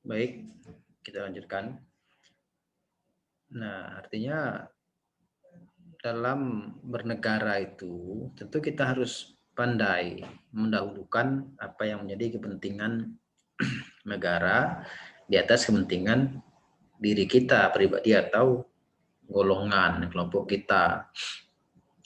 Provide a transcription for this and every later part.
Baik, kita lanjutkan. Nah, artinya dalam bernegara itu tentu kita harus pandai mendahulukan apa yang menjadi kepentingan negara di atas kepentingan diri kita pribadi atau golongan kelompok kita.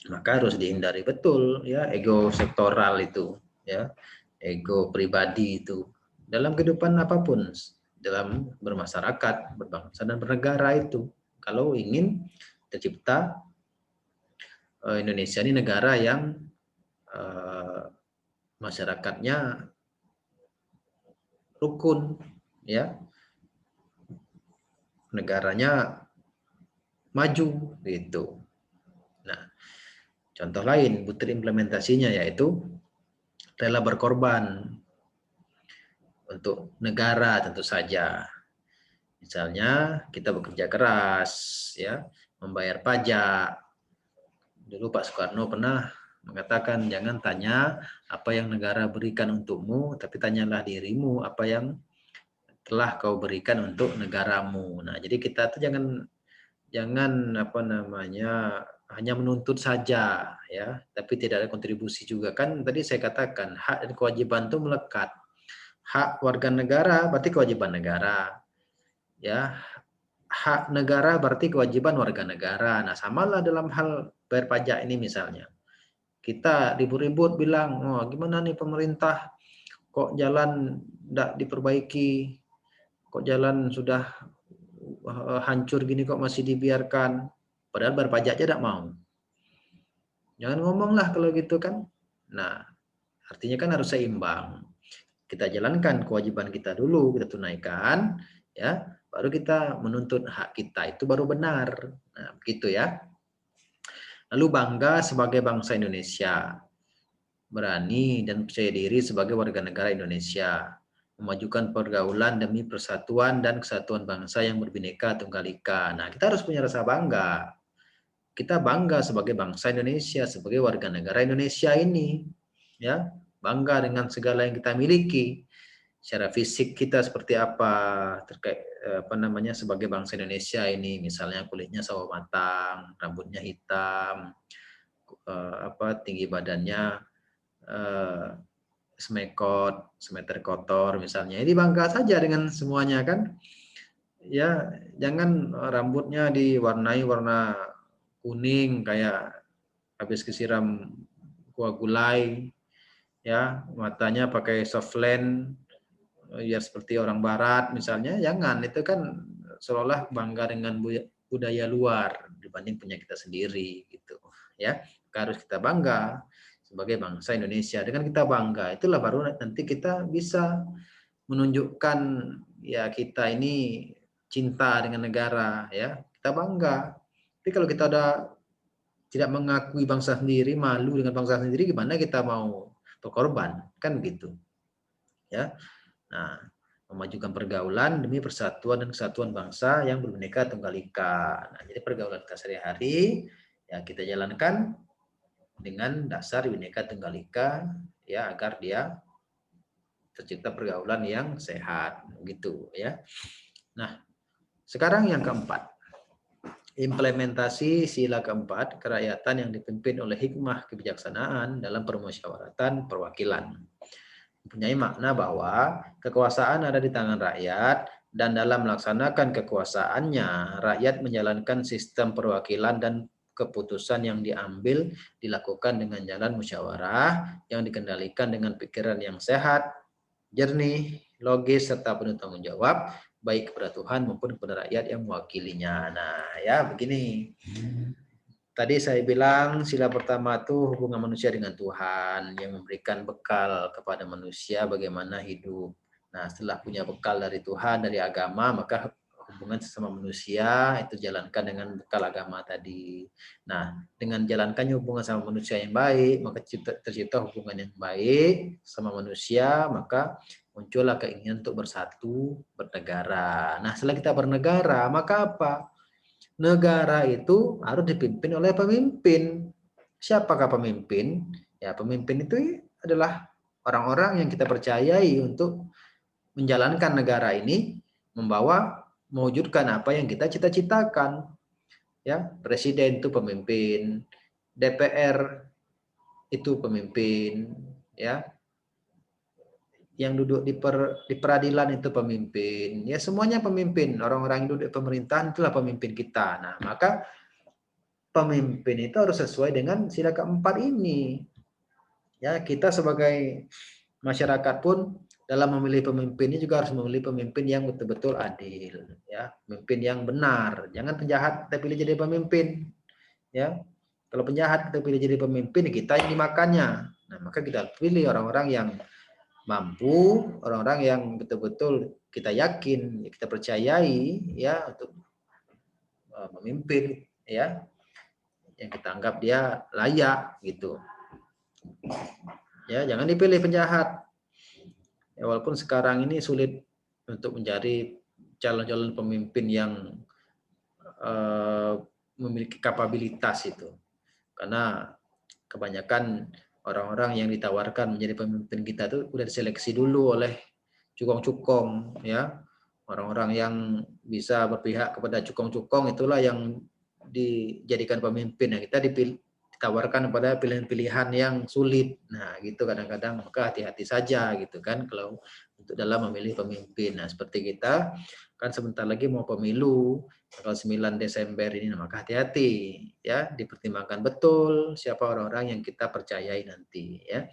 Maka harus dihindari betul ya ego sektoral itu, ya ego pribadi itu dalam kehidupan apapun, dalam bermasyarakat, berbangsa dan bernegara itu. Kalau ingin tercipta Indonesia ini negara yang masyarakatnya rukun, ya negaranya maju gitu. Nah, contoh lain butir implementasinya yaitu rela berkorban untuk negara tentu saja. Misalnya kita bekerja keras, ya, membayar pajak. Dulu Pak Soekarno pernah mengatakan jangan tanya apa yang negara berikan untukmu, tapi tanyalah dirimu apa yang telah kau berikan untuk negaramu. Nah, jadi kita tuh jangan apa namanya hanya menuntut saja ya, tapi tidak ada kontribusi juga. Kan tadi saya katakan hak dan kewajiban itu melekat. Hak warga negara berarti kewajiban negara. Ya, hak negara berarti kewajiban warga negara. Nah, samalah dalam hal bayar pajak ini misalnya. Kita ribut-ribut bilang, "Oh, gimana nih pemerintah kok jalan tidak diperbaiki? Kok jalan sudah hancur gini kok masih dibiarkan?" Padahal bayar pajak aja tidak mau. Jangan ngomong lah kalau gitu kan. Nah, artinya kan harus seimbang. Kita jalankan kewajiban kita dulu, kita tunaikan, ya, baru kita menuntut hak kita, itu baru benar. Nah, begitu ya. Lalu bangga sebagai bangsa Indonesia, berani dan percaya diri sebagai warga negara Indonesia, memajukan pergaulan demi persatuan dan kesatuan bangsa yang berbineka tunggal ika. Nah, kita harus punya rasa bangga. Kita bangga sebagai bangsa Indonesia, sebagai warga negara Indonesia ini, ya, bangga dengan segala yang kita miliki. Secara fisik kita seperti apa terkait apa namanya sebagai bangsa Indonesia ini, misalnya kulitnya sawo matang, rambutnya hitam, apa tinggi badannya semekot, semeter kotor misalnya. Ini bangga saja dengan semuanya kan. Ya, jangan rambutnya diwarnai warna kuning kayak habis kesiram kuah gulai, ya, matanya pakai soft lens ya seperti orang barat misalnya. Jangan, itu kan seolah bangga dengan budaya luar dibanding punya kita sendiri gitu ya. Harus kita bangga sebagai bangsa Indonesia. Dengan kita bangga itulah baru nanti kita bisa menunjukkan ya kita ini cinta dengan negara, ya kita bangga. Tapi kalau kita udah tidak mengakui bangsa sendiri, malu dengan bangsa sendiri, gimana kita mau berkorban kan gitu ya. Nah, memajukan pergaulan demi persatuan dan kesatuan bangsa yang berbineka tunggal ika. Nah, jadi pergaulan kita sehari-hari ya kita jalankan dengan dasar bineka tunggal ika ya, agar dia tercipta pergaulan yang sehat gitu ya. Nah, sekarang yang keempat, implementasi sila keempat kerakyatan yang dipimpin oleh hikmah kebijaksanaan dalam permusyawaratan perwakilan. Mempunyai makna bahwa kekuasaan ada di tangan rakyat dan dalam melaksanakan kekuasaannya rakyat menjalankan sistem perwakilan dan keputusan yang diambil dilakukan dengan jalan musyawarah yang dikendalikan dengan pikiran yang sehat, jernih, logis, serta penuh tanggung jawab, baik kepada Tuhan maupun kepada rakyat yang mewakilinya. Nah, ya begini. Tadi saya bilang sila pertama itu hubungan manusia dengan Tuhan yang memberikan bekal kepada manusia bagaimana hidup. Nah, setelah punya bekal dari Tuhan, dari agama, maka hubungan sesama manusia itu jalankan dengan bekal agama tadi. Nah, dengan jalankannya hubungan sama manusia yang baik, maka tercipta hubungan yang baik sama manusia, maka muncullah keinginan untuk bersatu, bernegara. Nah, setelah kita bernegara, maka apa? Negara itu harus dipimpin oleh pemimpin. Siapakah pemimpin? Ya, pemimpin itu adalah orang-orang yang kita percayai untuk menjalankan negara ini mewujudkan apa yang kita cita-citakan. Ya, presiden itu pemimpin, DPR itu pemimpin, ya. Yang duduk di peradilan itu pemimpin, ya semuanya pemimpin. Orang-orang yang duduk di pemerintahan itulah pemimpin kita. Nah, maka pemimpin itu harus sesuai dengan sila keempat ini. Ya, kita sebagai masyarakat pun dalam memilih pemimpin ini juga harus memilih pemimpin yang betul-betul adil, ya, pemimpin yang benar. Jangan penjahat kita pilih jadi pemimpin, ya. Kalau penjahat kita pilih jadi pemimpin, kita yang dimakannya. Nah, maka kita pilih orang-orang yang mampu, orang-orang yang betul-betul kita yakin, kita percayai, ya, untuk memimpin, ya, yang kita anggap dia layak, gitu. Ya, jangan dipilih penjahat. Ya, walaupun sekarang ini sulit untuk mencari calon-calon pemimpin yang memiliki kapabilitas itu, karena kebanyakan orang-orang yang ditawarkan menjadi pemimpin kita itu udah diseleksi dulu oleh cukong-cukong, ya. Orang-orang yang bisa berpihak kepada cukong-cukong itulah yang dijadikan pemimpin. Nah, kita ditawarkan pada pilihan-pilihan yang sulit. Nah, gitu kadang-kadang, maka hati-hati saja gitu kan kalau untuk dalam memilih pemimpin. Nah, seperti kita kan sebentar lagi mau pemilu tanggal 9 Desember ini, nah, maka hati-hati ya, dipertimbangkan betul siapa orang-orang yang kita percayai nanti, ya.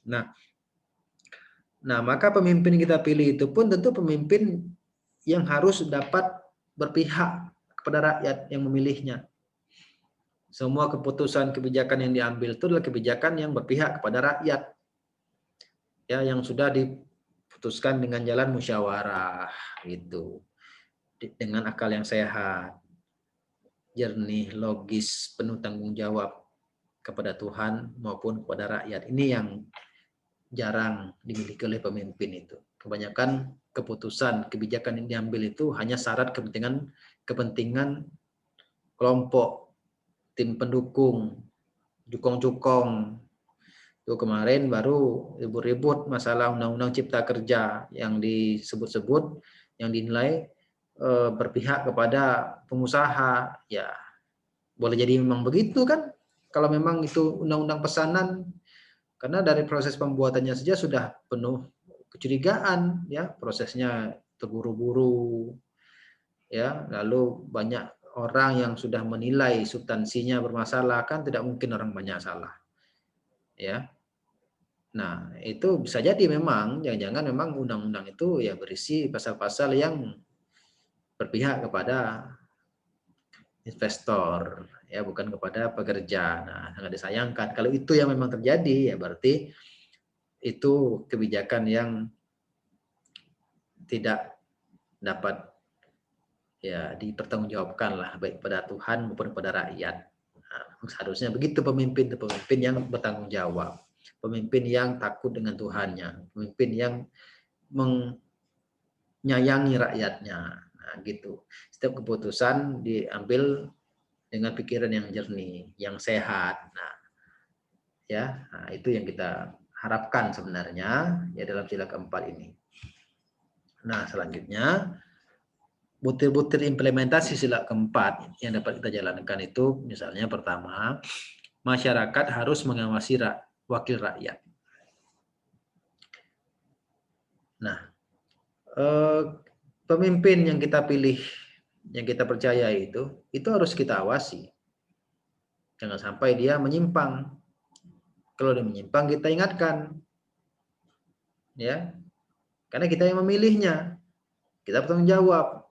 Nah, maka pemimpin kita pilih itu pun tentu pemimpin yang harus dapat berpihak kepada rakyat yang memilihnya. Semua keputusan kebijakan yang diambil itu adalah kebijakan yang berpihak kepada rakyat, ya, yang sudah diputuskan dengan jalan musyawarah gitu, dengan akal yang sehat, jernih, logis, penuh tanggung jawab kepada Tuhan maupun kepada rakyat. Ini yang jarang dimiliki oleh pemimpin itu. Kebanyakan keputusan, kebijakan yang diambil itu hanya syarat kepentingan kelompok, tim pendukung, cukong-cukong. Itu kemarin baru ribut-ribut masalah Undang-Undang Cipta Kerja yang disebut-sebut, yang dinilai berpihak kepada pengusaha. Ya, boleh jadi memang begitu kan, kalau memang itu undang-undang pesanan, karena dari proses pembuatannya saja sudah penuh kecurigaan, ya, prosesnya terburu-buru, ya, lalu banyak orang yang sudah menilai substansinya bermasalah, kan tidak mungkin orang banyak salah, ya. Nah, itu bisa jadi memang jangan-jangan memang undang-undang itu ya berisi pasal-pasal yang berpihak kepada investor, ya, bukan kepada pekerja. Nah, sangat disayangkan kalau itu yang memang terjadi, ya berarti itu kebijakan yang tidak dapat ya dipertanggungjawabkan lah, baik pada Tuhan maupun pada rakyat. Nah, seharusnya begitu pemimpin yang bertanggung jawab, pemimpin yang takut dengan Tuhannya, pemimpin yang menyayangi rakyatnya. Nah, gitu. Setiap keputusan diambil dengan pikiran yang jernih, yang sehat. Nah, ya, nah, itu yang kita harapkan sebenarnya ya dalam sila keempat ini. Nah, selanjutnya butir-butir implementasi sila keempat yang dapat kita jalankan itu, misalnya pertama, masyarakat harus mengawasi wakil rakyat. Nah, pemimpin yang kita pilih, yang kita percaya itu harus kita awasi. Jangan sampai dia menyimpang. Kalau dia menyimpang, kita ingatkan. Ya. Karena kita yang memilihnya. Kita bertanggung jawab.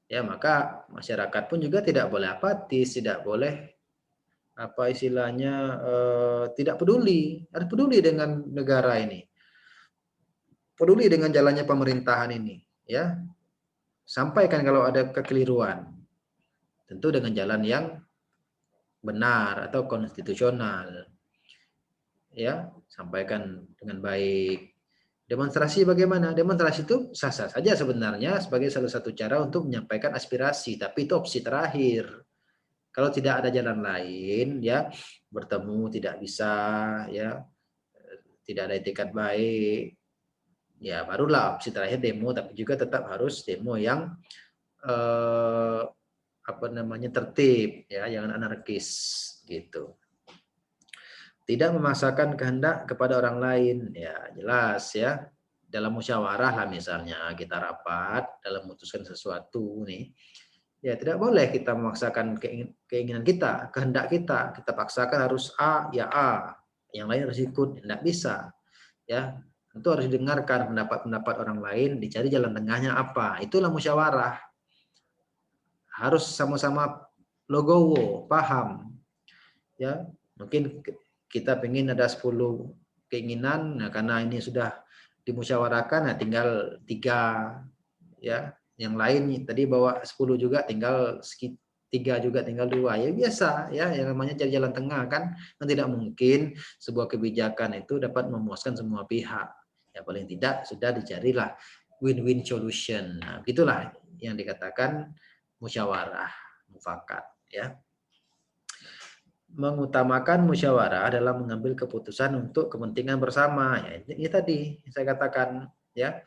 Ya, maka masyarakat pun juga tidak boleh apatis, tidak boleh apa istilahnya tidak peduli, harus peduli dengan negara ini, peduli dengan jalannya pemerintahan ini, ya. Sampaikan kalau ada kekeliruan, tentu dengan jalan yang benar atau konstitusional, ya, sampaikan dengan baik. Demonstrasi bagaimana? Demonstrasi itu sah-sah saja sebenarnya sebagai salah satu cara untuk menyampaikan aspirasi, tapi itu opsi terakhir. Kalau tidak ada jalan lain, ya, bertemu tidak bisa, ya, tidak ada etikat baik, ya barulah opsi terakhir demo, tapi juga tetap harus demo yang apa namanya tertib, ya, jangan anarkis gitu. Tidak memaksakan kehendak kepada orang lain, ya jelas ya. Dalam musyawarah lah misalnya kita rapat dalam memutuskan sesuatu nih, ya tidak boleh kita memaksakan keinginan kita, kehendak kita paksakan harus A, ya A, yang lain harus ikut, tidak bisa. Ya, tentu harus didengarkan pendapat-pendapat orang lain, dicari jalan tengahnya apa. Itulah musyawarah. Harus sama-sama logowo, paham. Ya, mungkin kita ingin ada 10 keinginan, nah karena ini sudah dimusyawarahkan, nah tinggal 3, ya. Yang lain tadi bawa 10 juga, tinggal 3 juga, tinggal 2. Ya biasa, ya yang namanya cari jalan tengah kan tidak mungkin sebuah kebijakan itu dapat memuaskan semua pihak. Ya paling tidak sudah dicarilah win-win solution. Nah, begitulah yang dikatakan musyawarah mufakat, ya. Mengutamakan musyawarah dalam mengambil keputusan untuk kepentingan bersama. Ya, ini tadi saya katakan, ya.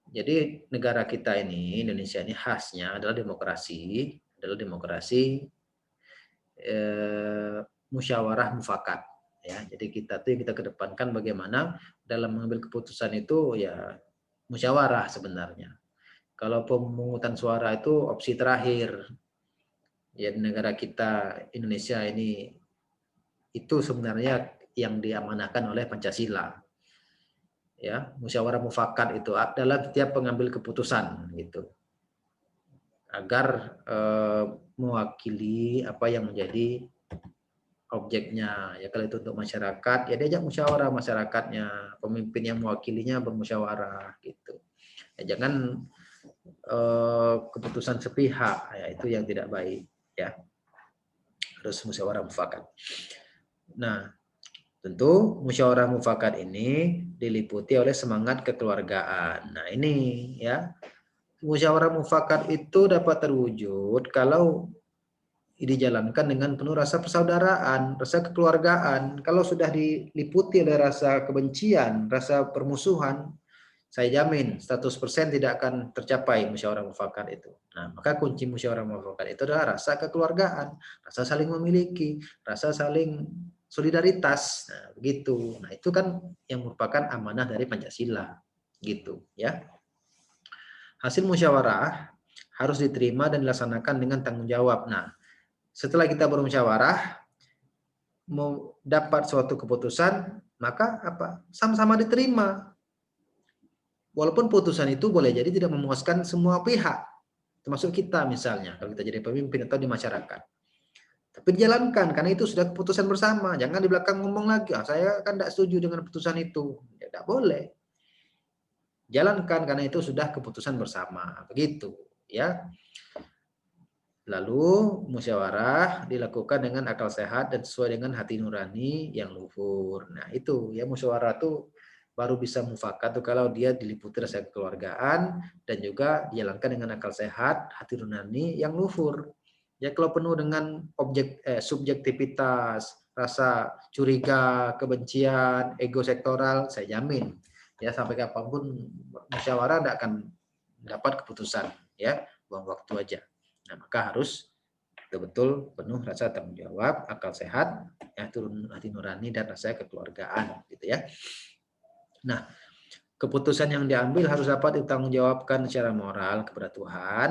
Jadi negara kita ini, Indonesia ini khasnya adalah demokrasi musyawarah mufakat. Ya, jadi kita tuh yang kita kedepankan bagaimana dalam mengambil keputusan itu ya musyawarah sebenarnya. Kalau pemungutan suara itu opsi terakhir. Ya di negara kita Indonesia ini itu sebenarnya yang diamanahkan oleh Pancasila. Ya, musyawarah mufakat itu adalah setiap pengambil keputusan gitu. Agar mewakili apa yang menjadi objeknya. Ya kalau itu untuk masyarakat, ya diajak musyawarah masyarakatnya, pemimpin yang mewakilinya bermusyawarah gitu. Ya, jangan keputusan sepihak, ya itu yang tidak baik, ya. Harus musyawarah mufakat. Nah, tentu musyawarah mufakat ini diliputi oleh semangat kekeluargaan. Nah, ini ya. Musyawarah mufakat itu dapat terwujud kalau dijalankan dengan penuh rasa persaudaraan, rasa kekeluargaan. Kalau sudah diliputi oleh rasa kebencian, rasa permusuhan, saya jamin 100% tidak akan tercapai musyawarah mufakat itu. Nah, maka kunci musyawarah mufakat itu adalah rasa kekeluargaan, rasa saling memiliki, rasa saling solidaritas. Nah, begitu. Nah, itu kan yang merupakan amanah dari Pancasila. Gitu, ya. Hasil musyawarah harus diterima dan dilaksanakan dengan tanggung jawab. Nah, setelah kita bermusyawarah, mau dapat suatu keputusan, maka apa? Sama-sama diterima. Walaupun putusan itu boleh jadi tidak memuaskan semua pihak, termasuk kita misalnya, kalau kita jadi pemimpin atau di masyarakat. Tapi dijalankan, karena itu sudah keputusan bersama. Jangan di belakang ngomong lagi, saya kan tidak setuju dengan keputusan itu. Ya, tidak boleh. Jalankan, karena itu sudah keputusan bersama. Begitu, ya. Lalu musyawarah dilakukan dengan akal sehat dan sesuai dengan hati nurani yang luhur. Nah itu ya musyawarah itu baru bisa mufakat tuh kalau dia diliputi rasa kekeluargaan dan juga dijalankan dengan akal sehat, hati nurani yang luhur. Ya kalau penuh dengan subjektivitas, rasa curiga, kebencian, ego sektoral, saya jamin ya sampai kapanpun musyawarah tidak akan dapat keputusan, ya buang waktu aja. Nah, maka harus betul-betul penuh rasa tanggung jawab, akal sehat, ya turun hati nurani dan rasa kekeluargaan, gitu ya. Nah, keputusan yang diambil harus dapat ditanggungjawabkan secara moral kepada Tuhan,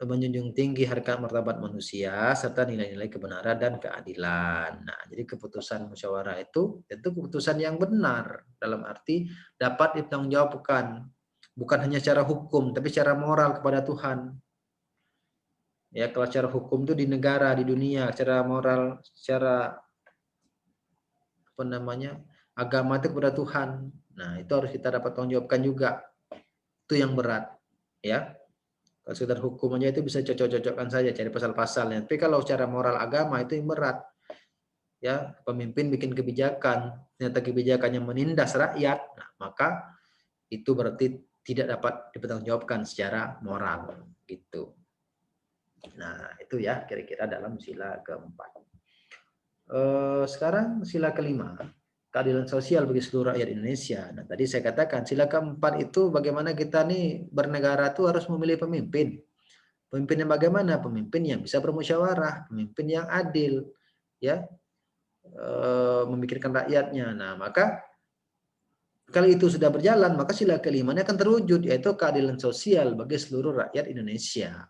menjunjung tinggi harkat martabat manusia serta nilai-nilai kebenaran dan keadilan. Nah, jadi keputusan musyawarah itu keputusan yang benar dalam arti dapat ditanggungjawabkan bukan hanya secara hukum tapi secara moral kepada Tuhan. Ya, kalau secara hukum itu di negara, di dunia, secara moral, secara apa namanya, agama itu kepada Tuhan. Nah, itu harus kita dapat tanggung jawabkan juga. Itu yang berat, ya. Kalau sekedar hukum aja itu bisa cocok-cocokkan saja cari pasal-pasalnya. Tapi kalau secara moral agama itu yang berat. Ya, pemimpin bikin kebijakan, ternyata kebijakannya menindas rakyat, nah, maka itu berarti tidak dapat dipertanggungjawabkan secara moral, gitu. Nah, itu ya kira-kira dalam sila keempat. Sekarang sila kelima. keadilan sosial bagi seluruh rakyat Indonesia. Nah, tadi saya katakan sila keempat itu bagaimana kita nih bernegara tuh harus memilih pemimpin. Pemimpin yang bagaimana? Pemimpin yang bisa bermusyawarah, pemimpin yang adil, ya, memikirkan rakyatnya. Nah, maka kalau itu sudah berjalan, maka sila kelimanya akan terwujud, yaitu keadilan sosial bagi seluruh rakyat Indonesia.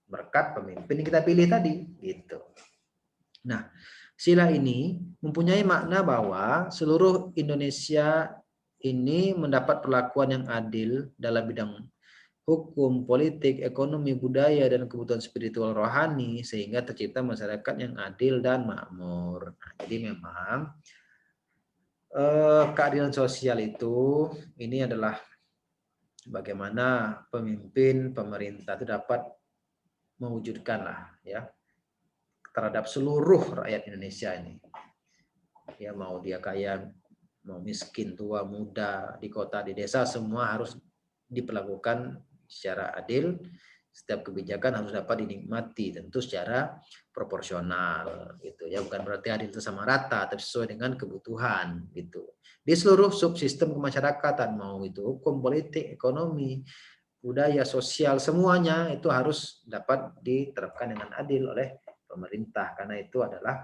Berkat pemimpin yang kita pilih tadi, gitu. Nah, sila ini mempunyai makna bahwa seluruh Indonesia ini mendapat perlakuan yang adil dalam bidang hukum, politik, ekonomi, budaya, dan kebutuhan spiritual rohani, sehingga tercipta masyarakat yang adil dan makmur. Nah, jadi memang keadilan sosial itu ini adalah bagaimana pemimpin pemerintah itu dapat mewujudkan lah ya terhadap seluruh rakyat Indonesia ini. Ya mau dia kaya, mau miskin, tua, muda, di kota, di desa, semua harus diperlakukan secara adil. Setiap kebijakan harus dapat dinikmati tentu secara proporsional gitu ya, bukan berarti adil itu sama rata tapi sesuai dengan kebutuhan gitu. Di seluruh subsistem kemasyarakatan mau itu hukum, politik, ekonomi, budaya, sosial, semuanya itu harus dapat diterapkan dengan adil oleh pemerintah karena itu adalah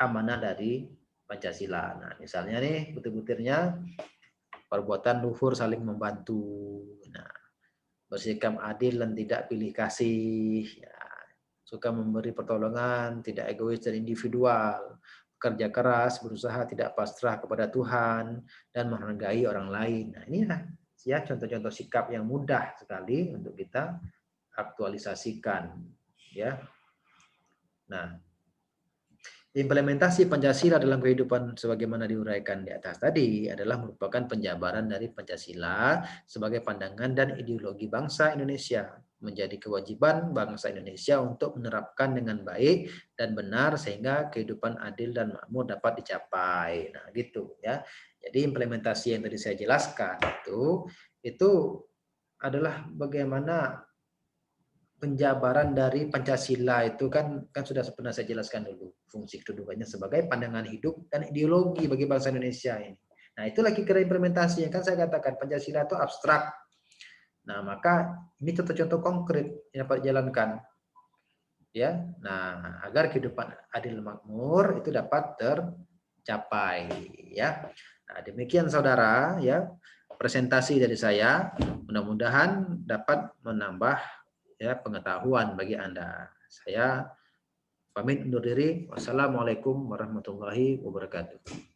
amanah dari Pancasila. Nah, misalnya nih butir-butirnya perbuatan luhur saling membantu. Nah, bersikap adil dan tidak pilih kasih, ya, suka memberi pertolongan, tidak egois dan individual, kerja keras, berusaha tidak pasrah kepada Tuhan, dan menghargai orang lain. Nah, ini ya contoh-contoh sikap yang mudah sekali untuk kita aktualisasikan. Ya, nah implementasi Pancasila dalam kehidupan sebagaimana diuraikan di atas tadi adalah merupakan penjabaran dari Pancasila sebagai pandangan dan ideologi bangsa Indonesia. Menjadi kewajiban bangsa Indonesia untuk menerapkan dengan baik dan benar sehingga kehidupan adil dan makmur dapat dicapai. Nah, gitu ya. Jadi implementasi yang tadi saya jelaskan itu adalah bagaimana penjabaran dari Pancasila itu kan sudah pernah saya jelaskan dulu fungsi kedudukannya sebagai pandangan hidup dan ideologi bagi bangsa Indonesia ini. Nah, itu lagi kira implementasinya kan saya katakan Pancasila itu abstrak. Nah, maka ini contoh-contoh konkret yang dapat dijalankan. Ya. Nah, agar kehidupan adil makmur itu dapat tercapai ya. Nah, demikian saudara ya presentasi dari saya, mudah-mudahan dapat menambah ya pengetahuan bagi Anda. Saya pamit undur diri. Wassalamualaikum warahmatullahi wabarakatuh.